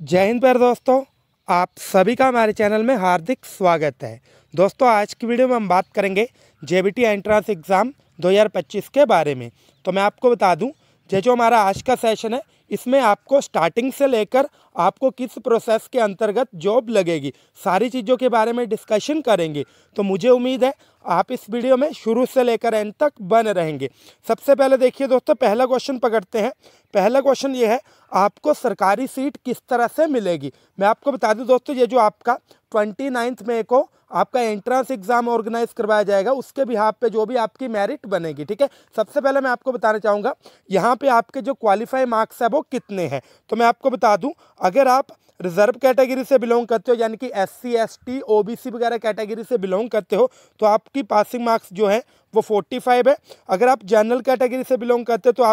जय हिंद प्यारे दोस्तों। आप सभी का हमारे चैनल में हार्दिक स्वागत है। दोस्तों आज की वीडियो में हम बात करेंगे जेबीटी एंट्रेंस एग्ज़ाम 2025 के बारे में। तो मैं आपको बता दूं, ये जो हमारा आज का सेशन है इसमें आपको स्टार्टिंग से लेकर आपको किस प्रोसेस के अंतर्गत जॉब लगेगी सारी चीज़ों के बारे में डिस्कशन करेंगे। तो मुझे उम्मीद है आप इस वीडियो में शुरू से लेकर एंड तक बने रहेंगे। सबसे पहले देखिए दोस्तों, पहला क्वेश्चन पकड़ते हैं। पहला क्वेश्चन ये है, आपको सरकारी सीट किस तरह से मिलेगी। मैं आपको बता दूं दोस्तों, ये जो आपका 29 मई को आपका एंट्रेंस एग्जाम ऑर्गेनाइज करवाया जाएगा, उसके बिहाफ पे जो भी आपकी मेरिट बनेगी, ठीक है। सबसे पहले मैं आपको बताना चाहूँगा यहाँ पे आपके जो क्वालिफाई मार्क्स है वो कितने हैं। तो मैं आपको बता दूं, अगर आप रिजर्व कैटेगरी से बिलोंग करते हो यानी कि SC ST OBC वगैरह कैटेगरी से बिलोंग करते हो तो आपकी पासिंग मार्क्स जो है वो 45 है। अगर आप जनरल कैटेगरी से बिलोंग करते हो तो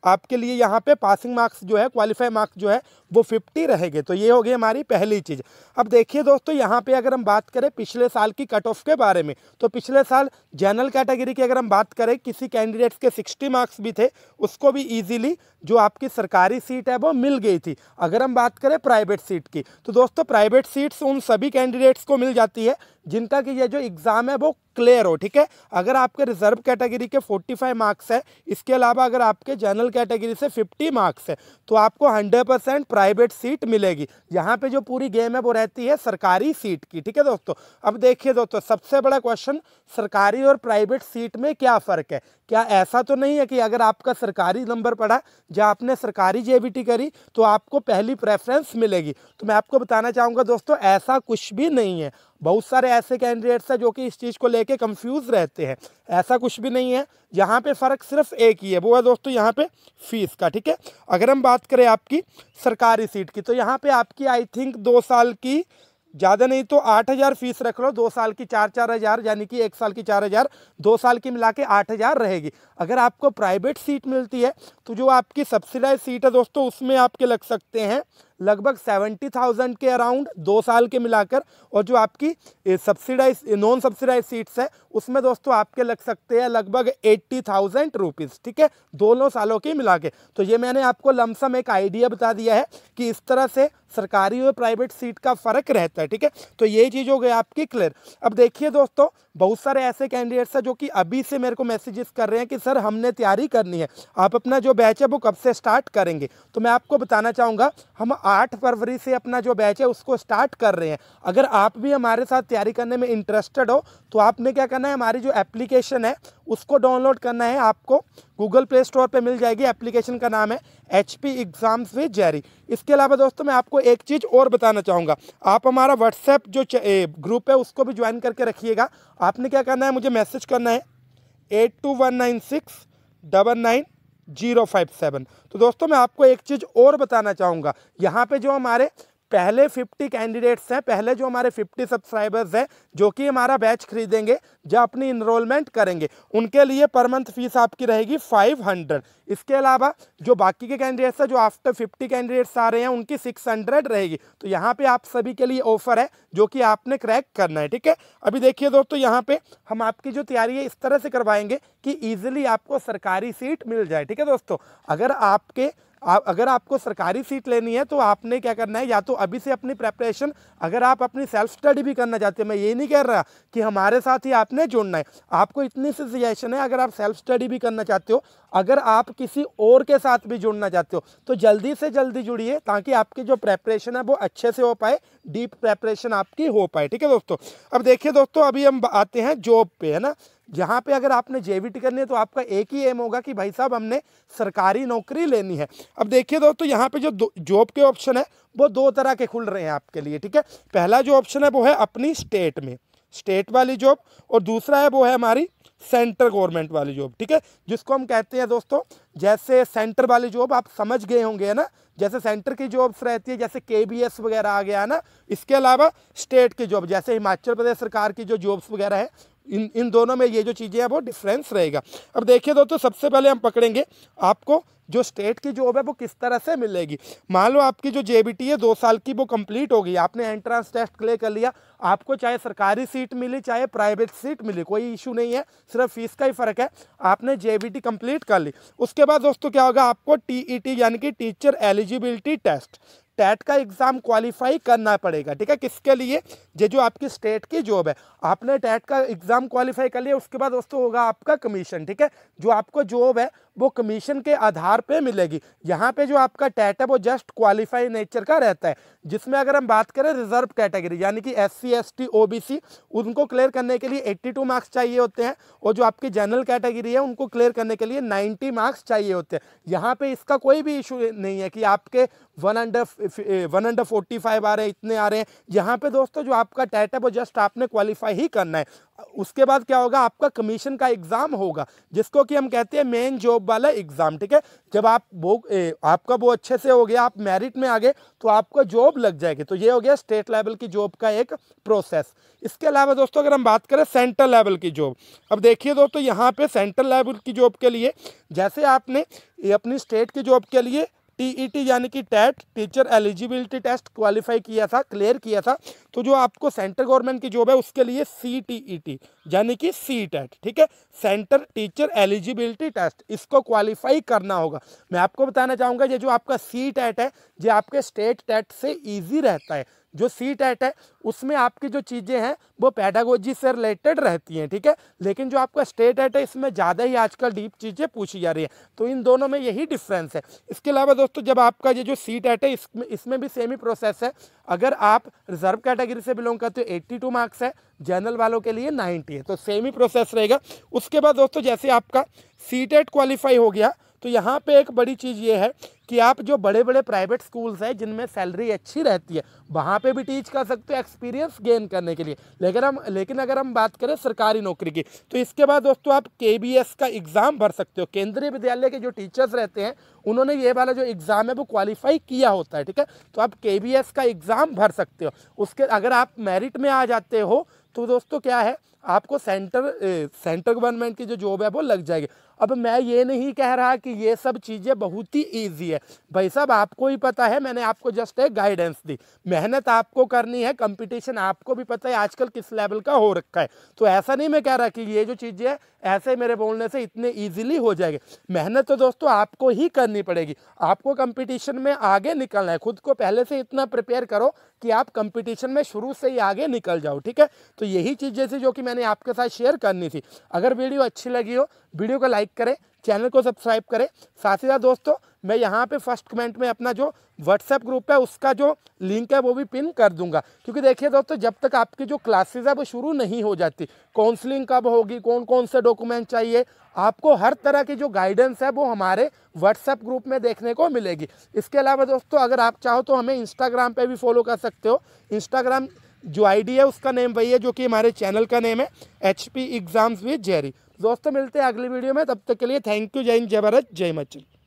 आपके लिए यहाँ पे पासिंग मार्क्स जो है, क्वालिफाई मार्क्स जो है वो 50 रहेंगे। तो ये हो गई हमारी पहली चीज़। अब देखिए दोस्तों, यहाँ पे अगर हम बात करें पिछले साल की कट ऑफ के बारे में, तो पिछले साल जनरल कैटेगरी की अगर हम बात करें, किसी कैंडिडेट्स के 60 मार्क्स भी थे, उसको भी ईजिली जो आपकी सरकारी सीट है वो मिल गई थी। अगर हम बात करें प्राइवेट सीट की, तो दोस्तों प्राइवेट सीट्स उन सभी कैंडिडेट्स को मिल जाती है जिनका कि ये जो एग्ज़ाम है वो क्लियर हो, ठीक है। अगर आपके रिजर्व कैटेगरी के 45 मार्क्स है, इसके अलावा अगर आपके जनरल कैटेगरी से 50 मार्क्स है, तो आपको 100% प्राइवेट सीट मिलेगी। यहाँ पे जो पूरी गेम है वो रहती है सरकारी सीट की, ठीक है दोस्तों। अब देखिए दोस्तों, सबसे बड़ा क्वेश्चन, सरकारी और प्राइवेट सीट में क्या फ़र्क है। क्या ऐसा तो नहीं है कि अगर आपका सरकारी नंबर पड़ा या आपने सरकारी जेबीटी करी तो आपको पहली प्रेफरेंस मिलेगी। तो मैं आपको बताना चाहूँगा दोस्तों, ऐसा कुछ भी नहीं है। बहुत सारे ऐसे कैंडिडेट्स हैं जो कि इस चीज़ को लेके कंफ्यूज रहते हैं। ऐसा कुछ भी नहीं है। यहाँ पे फ़र्क सिर्फ एक ही है, वो है दोस्तों यहाँ पे फीस का, ठीक है। अगर हम बात करें आपकी सरकारी सीट की, तो यहाँ पे आपकी आई थिंक 2 साल की, ज़्यादा नहीं तो 8,000 फीस रख लो। 2 साल की 4-4 हज़ार, यानी कि 1 साल की 4,000, 2 साल की मिला के 8,000 रहेगी। अगर आपको प्राइवेट सीट मिलती है तो जो आपकी सब्सिडाइज सीट है दोस्तों, उसमें आपके लग सकते हैं लगभग 70,000 के अराउंड 2 साल के मिलाकर। और जो आपकी सब्सिडाइज नॉन सब्सिडाइज सीट्स है उसमें दोस्तों आपके लग सकते हैं लगभग 80,000 रुपीज़, ठीक है, दोनों सालों के मिला के। तो ये मैंने आपको लमसम एक आइडिया बता दिया है कि इस तरह से सरकारी और प्राइवेट सीट का फ़र्क रहता है, ठीक है। तो ये चीज़ हो गई आपकी क्लियर। अब देखिए दोस्तों, बहुत सारे ऐसे कैंडिडेट्स हैं जो कि अभी से मेरे को मैसेजेस कर रहे हैं कि सर हमने तैयारी करनी है, आप अपना जो बैच है वो कब से स्टार्ट करेंगे। तो मैं आपको बताना चाहूँगा, हम 8 फरवरी से अपना जो बैच है उसको स्टार्ट कर रहे हैं। अगर आप भी हमारे साथ तैयारी करने में इंटरेस्टेड हो तो आपने क्या करना है, हमारी जो एप्लीकेशन है उसको डाउनलोड करना है। आपको गूगल प्ले स्टोर पे मिल जाएगी। एप्लीकेशन का नाम है HP एग्ज़ाम्स विद जेरी। इसके अलावा दोस्तों मैं आपको एक चीज़ और बताना चाहूँगा, आप हमारा व्हाट्सएप जो ग्रुप है उसको भी ज्वाइन करके रखिएगा। आपने क्या करना है, मुझे मैसेज करना है 8219699057। तो दोस्तों मैं आपको एक चीज़ और बताना चाहूँगा, यहाँ पे जो हमारे पहले 50 कैंडिडेट्स हैं, पहले जो हमारे 50 सब्सक्राइबर्स हैं जो कि हमारा बैच खरीदेंगे, जो अपनी इनरोलमेंट करेंगे, उनके लिए पर मंथ फीस आपकी रहेगी 500। इसके अलावा जो बाकी के कैंडिडेट्स हैं, जो आफ्टर 50 कैंडिडेट्स आ रहे हैं, उनकी 600 रहेगी। तो यहाँ पे आप सभी के लिए ऑफर है जो कि आपने क्रैक करना है, ठीक है। अभी देखिए दोस्तों, यहाँ पे हम आपकी जो तैयारी है इस तरह से करवाएंगे कि ईजिली आपको सरकारी सीट मिल जाए, ठीक है दोस्तों। अगर आपको सरकारी सीट लेनी है तो आपने क्या करना है, या तो अभी से अपनी प्रेपरेशन, अगर आप अपनी सेल्फ स्टडी भी करना चाहते हैं, मैं ये नहीं कह रहा कि हमारे साथ ही आपने जुड़ना है, आपको इतनी सी सजेशन है, अगर आप सेल्फ स्टडी भी करना चाहते हो, अगर आप किसी और के साथ भी जुड़ना चाहते हो तो जल्दी से जल्दी जुड़िए, ताकि आपकी जो प्रेपरेशन है वो अच्छे से हो पाए, डीप प्रेपरेशन आपकी हो पाए, ठीक है दोस्तों। अब देखिए दोस्तों, अभी हम आते हैं जॉब पे, है ना। यहाँ पे अगर आपने जेबीटी करनी है तो आपका एक ही एम होगा कि भाई साहब हमने सरकारी नौकरी लेनी है। अब देखिए दोस्तों, यहाँ पे जो जॉब के ऑप्शन है वो 2 तरह के खुल रहे हैं आपके लिए, ठीक है। पहला जो ऑप्शन है वो है अपनी स्टेट में, स्टेट वाली जॉब, और दूसरा है वो है हमारी सेंट्रल गवर्नमेंट वाली जॉब, ठीक है, जिसको हम कहते हैं दोस्तों, जैसे सेंटर वाली जॉब आप समझ गए होंगे, है ना, जैसे सेंटर की जॉब्स रहती है, जैसे KBS वगैरह आ गया है ना। इसके अलावा स्टेट की जॉब, जैसे हिमाचल प्रदेश सरकार की जो जॉब्स वगैरह है, इन दोनों में ये जो चीज़ें हैं वो डिफरेंस रहेगा। अब देखिए दोस्तों, सबसे पहले हम पकड़ेंगे आपको जो स्टेट की जॉब है वो किस तरह से मिलेगी। मान लो आपकी जो जेबीटी है 2 साल की वो कंप्लीट हो गई, आपने एंट्रेंस टेस्ट क्लियर कर लिया, आपको चाहे सरकारी सीट मिली चाहे प्राइवेट सीट मिली, कोई इशू नहीं है, सिर्फ फीस का ही फ़र्क है। आपने जेबीटी कंप्लीट कर ली, उसके बाद दोस्तों क्या होगा, आपको TET यानी कि टीचर एलिजिबिलिटी टेस्ट टैट का एग्ज़ाम क्वालिफाई करना पड़ेगा, ठीक है। किसके लिए? ये जो आपकी स्टेट की जॉब है, आपने टैट का एग्ज़ाम क्वालिफाई कर लिया, उसके बाद दोस्तों होगा आपका कमीशन, ठीक है। जो आपको जॉब है वो कमीशन के आधार पे मिलेगी। यहाँ पे जो आपका टैट है वो जस्ट क्वालिफाई नेचर का रहता है, जिसमें अगर हम बात करें रिजर्व कैटेगरी यानी कि SC ST OBC, उनको क्लियर करने के लिए 82 मार्क्स चाहिए होते हैं, और जो आपकी जनरल कैटेगरी है उनको क्लियर करने के लिए 90 मार्क्स चाहिए होते हैं। यहाँ पे इसका कोई भी इशू नहीं है कि आपके 145 आ रहे हैं, इतने आ रहे हैं। यहाँ पे दोस्तों जो आपका टैट है वो जस्ट आपने क्वालिफाई ही करना है। उसके बाद क्या होगा, आपका कमीशन का एग्जाम होगा, जिसको कि हम कहते हैं मेन जॉब वाला एग्जाम, ठीक है। जब आप आपका वो अच्छे से हो गया, आप मेरिट में आ गए, तो आपको जॉब लग जाएगी। तो ये हो गया स्टेट लेवल की जॉब का एक प्रोसेस। इसके अलावा दोस्तों अगर हम बात करें सेंट्रल लेवल की जॉब, अब देखिए दोस्तों यहाँ पे सेंट्रल लेवल की जॉब के लिए जैसे आपने अपनी स्टेट की जॉब के लिए TET यानी कि TET teacher eligibility test qualify किया था, क्लियर किया था, तो जो आपको सेंट्रल गवर्नमेंट की जॉब है उसके लिए CTET यानी कि CTET, ठीक है, सेंटर टीचर एलिजिबिलिटी टेस्ट, इसको क्वालिफाई करना होगा। मैं आपको बताना चाहूँगा ये जो आपका CTET है ये आपके स्टेट टेट से ईजी रहता है। जो CTET है उसमें आपकी जो चीज़ें हैं वो पेडागोजी से रिलेटेड रहती हैं, ठीक है, लेकिन जो आपका स्टेट टेट है इसमें ज़्यादा ही आजकल डीप चीज़ें पूछी जा रही है। तो इन दोनों में यही डिफरेंस है। इसके अलावा दोस्तों जब आपका ये जो CTET है इसमें भी सेम ही प्रोसेस है। अगर आप रिजर्व कैटेगरी से बिलोंग करते हो 82 मार्क्स है, जनरल वालों के लिए 90 है, तो सेम ही प्रोसेस रहेगा। उसके बाद दोस्तों जैसे आपका CTET क्वालिफाई हो गया, तो यहाँ पे एक बड़ी चीज़ ये है कि आप जो बड़े बड़े प्राइवेट स्कूल्स हैं जिनमें सैलरी अच्छी रहती है वहाँ पे भी टीच कर सकते हो एक्सपीरियंस गेन करने के लिए। लेकिन अगर हम बात करें सरकारी नौकरी की, तो इसके बाद दोस्तों आप KBS का एग्ज़ाम भर सकते हो। केंद्रीय विद्यालय के जो टीचर्स रहते हैं उन्होंने ये वाला जो एग्ज़ाम है वो क्वालिफाई किया होता है, ठीक है, तो आप KBS का एग्ज़ाम भर सकते हो। उसके अगर आप मेरिट में आ जाते हो तो दोस्तों क्या है, आपको सेंट्रल गवर्नमेंट की जो जॉब है वो लग जाएगी। अब मैं ये नहीं कह रहा कि ये सब चीज़ें बहुत ही ईजी है, भाई साहब आपको ही पता है, मैंने आपको जस्ट एक गाइडेंस दी। मेहनत आपको करनी है, कंपटीशन आपको भी पता है आजकल किस लेवल का हो रखा है। तो ऐसा नहीं मैं कह रहा कि ये जो चीज़ें हैं ऐसे मेरे बोलने से इतने ईजिली हो जाएंगे। मेहनत तो दोस्तों आपको ही करनी पड़ेगी। आपको कंपटीशन में आगे निकलना है, खुद को पहले से इतना प्रिपेयर करो कि आप कंपटीशन में शुरू से ही आगे निकल जाओ, ठीक है। तो यही चीज़ें थी जो कि मैंने आपके साथ शेयर करनी थी। अगर वीडियो अच्छी लगी हो वीडियो को लाइक करें, चैनल को सब्सक्राइब करें। साथ ही साथ दोस्तों मैं यहाँ पे फर्स्ट कमेंट में अपना जो व्हाट्सएप ग्रुप है उसका जो लिंक है वो भी पिन कर दूंगा, क्योंकि देखिए दोस्तों जब तक आपकी जो क्लासेस है वो शुरू नहीं हो जाती, काउंसलिंग कब होगी, कौन कौन से डॉक्यूमेंट चाहिए, आपको हर तरह की जो गाइडेंस है वो हमारे व्हाट्सएप ग्रुप में देखने को मिलेगी। इसके अलावा दोस्तों अगर आप चाहो तो हमें इंस्टाग्राम पे भी फॉलो कर सकते हो। इंस्टाग्राम जो ID है उसका नेम वही है जो कि हमारे चैनल का नेम है, HP एग्जाम्स विद जेरी। दोस्तों मिलते हैं अगली वीडियो में, तब तक के लिए थैंक यू। जय हिंद, जय भारत, जय हिमाचल।